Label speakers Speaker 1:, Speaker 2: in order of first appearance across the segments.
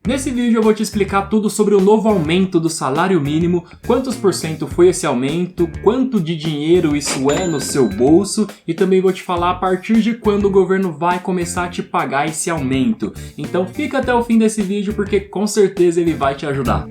Speaker 1: Nesse vídeo eu vou te explicar tudo sobre o novo aumento do salário mínimo, quantos por cento foi esse aumento, quanto de dinheiro isso é no seu bolso e também vou te falar a partir de quando o governo vai começar a te pagar esse aumento. Então fica até o fim desse vídeo porque com certeza ele vai te ajudar.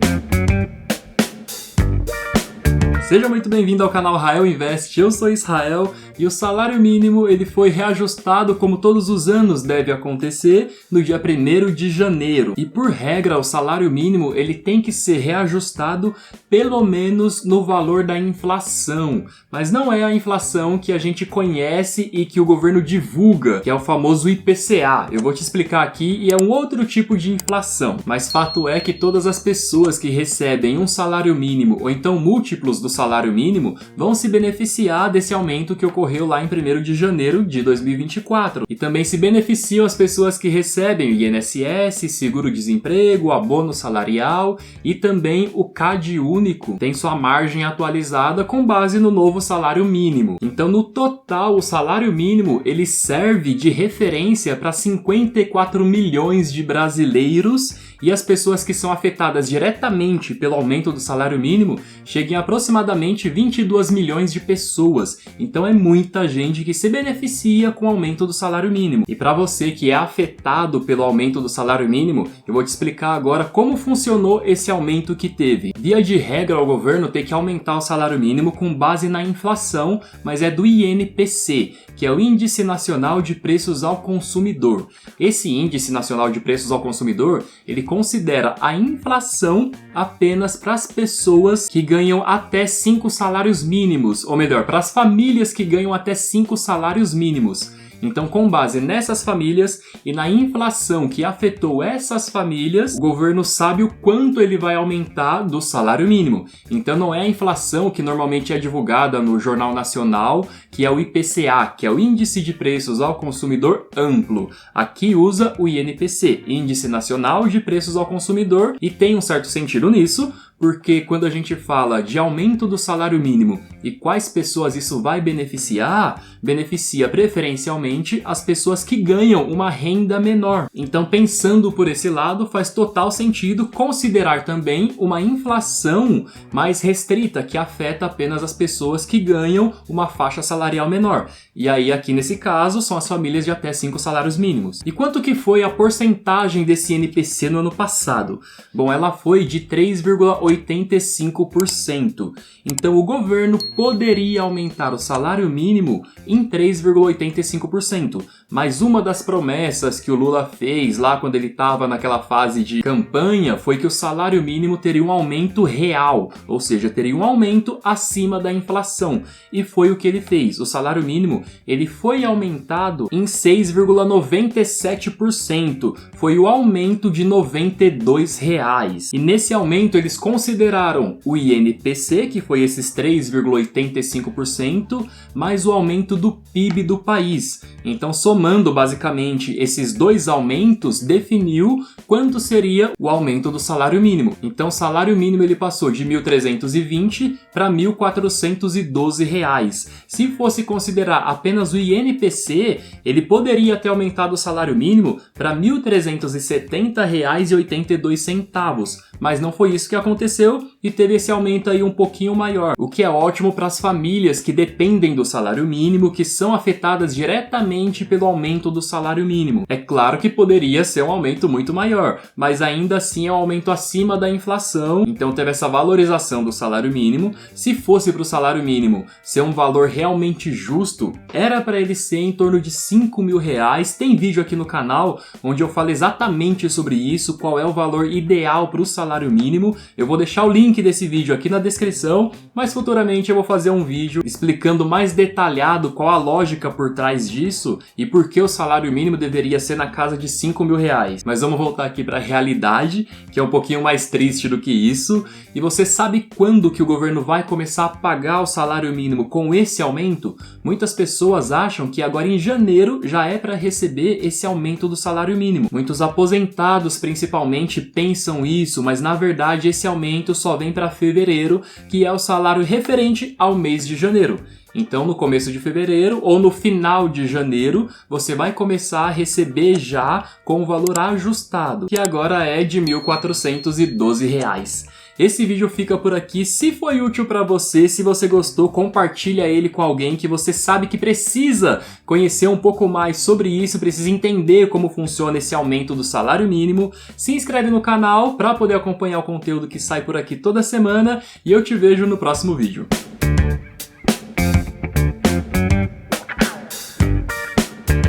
Speaker 1: Seja muito bem-vindo ao canal Rael Invest, eu sou Israel e o salário mínimo ele foi reajustado como todos os anos deve acontecer no dia 1º de janeiro. E por regra o salário mínimo ele tem que ser reajustado pelo menos no valor da inflação, mas não é a inflação que a gente conhece e que o governo divulga, que é o famoso IPCA. Eu vou te explicar aqui e é um outro tipo de inflação, mas fato é que todas as pessoas que recebem um salário mínimo ou então múltiplos do salário mínimo vão se beneficiar desse aumento que ocorreu lá em 1º de janeiro de 2024. E também se beneficiam as pessoas que recebem o INSS, seguro-desemprego, abono salarial e também o CAD único, tem sua margem atualizada com base no novo salário mínimo. Então no total o salário mínimo ele serve de referência para 54 milhões de brasileiros e as pessoas que são afetadas diretamente pelo aumento do salário mínimo chegam a aproximadamente 22 milhões de pessoas. Então é muita gente que se beneficia com o aumento do salário mínimo. E para você que é afetado pelo aumento do salário mínimo, eu vou te explicar agora como funcionou esse aumento que teve. Via de regra, o governo tem que aumentar o salário mínimo com base na inflação, mas é do INPC, que é o Índice Nacional de Preços ao Consumidor. Esse Índice Nacional de Preços ao Consumidor, ele considera a inflação apenas para as pessoas que ganham até 5 salários mínimos, ou melhor, para as famílias que ganham até 5 salários mínimos. Então, com base nessas famílias e na inflação que afetou essas famílias, o governo sabe o quanto ele vai aumentar do salário mínimo. Então, não é a inflação que normalmente é divulgada no Jornal Nacional, que é o IPCA, que é o Índice de Preços ao Consumidor Amplo. Aqui usa o INPC, Índice Nacional de Preços ao Consumidor, e tem um certo sentido nisso, porque quando a gente fala de aumento do salário mínimo e quais pessoas isso vai beneficiar, beneficia preferencialmente as pessoas que ganham uma renda menor. Então, pensando por esse lado, faz total sentido considerar também uma inflação mais restrita, que afeta apenas as pessoas que ganham uma faixa salarial menor. E aí, aqui nesse caso, são as famílias de até 5 salários mínimos. E quanto que foi a porcentagem desse INPC no ano passado? Bom, ela foi de 3,85%. Então o governo poderia aumentar o salário mínimo em 3,85%. Mas uma das promessas que o Lula fez lá quando ele estava naquela fase de campanha foi que o salário mínimo teria um aumento real, ou seja, teria um aumento acima da inflação. E foi o que ele fez. O salário mínimo ele foi aumentado em 6,97%. Foi o aumento de R$ 92. E nesse aumento eles consideraram o INPC, que foi esses 3,85%, mais o aumento do PIB do país. Então, somando basicamente esses dois aumentos, definiu quanto seria o aumento do salário mínimo. Então, o salário mínimo ele passou de R$ 1.320 para R$ 1.412. Se fosse considerar apenas o INPC, ele poderia ter aumentado o salário mínimo para R$ 1.370,82. Mas não foi isso que aconteceu e teve esse aumento aí um pouquinho maior, o que é ótimo para as famílias que dependem do salário mínimo, que são afetadas diretamente pelo aumento do salário mínimo. É claro que poderia ser um aumento muito maior, mas ainda assim é um aumento acima da inflação, então teve essa valorização do salário mínimo. Se fosse para o salário mínimo ser um valor realmente justo, era para ele ser em torno de R$ 5.000. Tem vídeo aqui no canal onde eu falo exatamente sobre isso, qual é o valor ideal para o salário mínimo. Eu vou deixar o link desse vídeo aqui na descrição, mas futuramente eu vou fazer um vídeo explicando mais detalhado qual a lógica por trás disso e por que o salário mínimo deveria ser na casa de R$ 5.000. Mas vamos voltar aqui para a realidade, que é um pouquinho mais triste do que isso. E você sabe quando que o governo vai começar a pagar o salário mínimo com esse aumento? Muitas pessoas acham que agora em janeiro já é para receber esse aumento do salário mínimo. Muitos aposentados principalmente pensam isso, mas na verdade esse aumento só vem para fevereiro, que é o salário referente correspondente ao mês de janeiro. Então, no começo de fevereiro ou no final de janeiro, você vai começar a receber já com o valor ajustado, que agora é de R$ 1.412. Esse vídeo fica por aqui. Se foi útil para você, se você gostou, compartilha ele com alguém que você sabe que precisa conhecer um pouco mais sobre isso, precisa entender como funciona esse aumento do salário mínimo. Se inscreve no canal para poder acompanhar o conteúdo que sai por aqui toda semana e eu te vejo no próximo vídeo.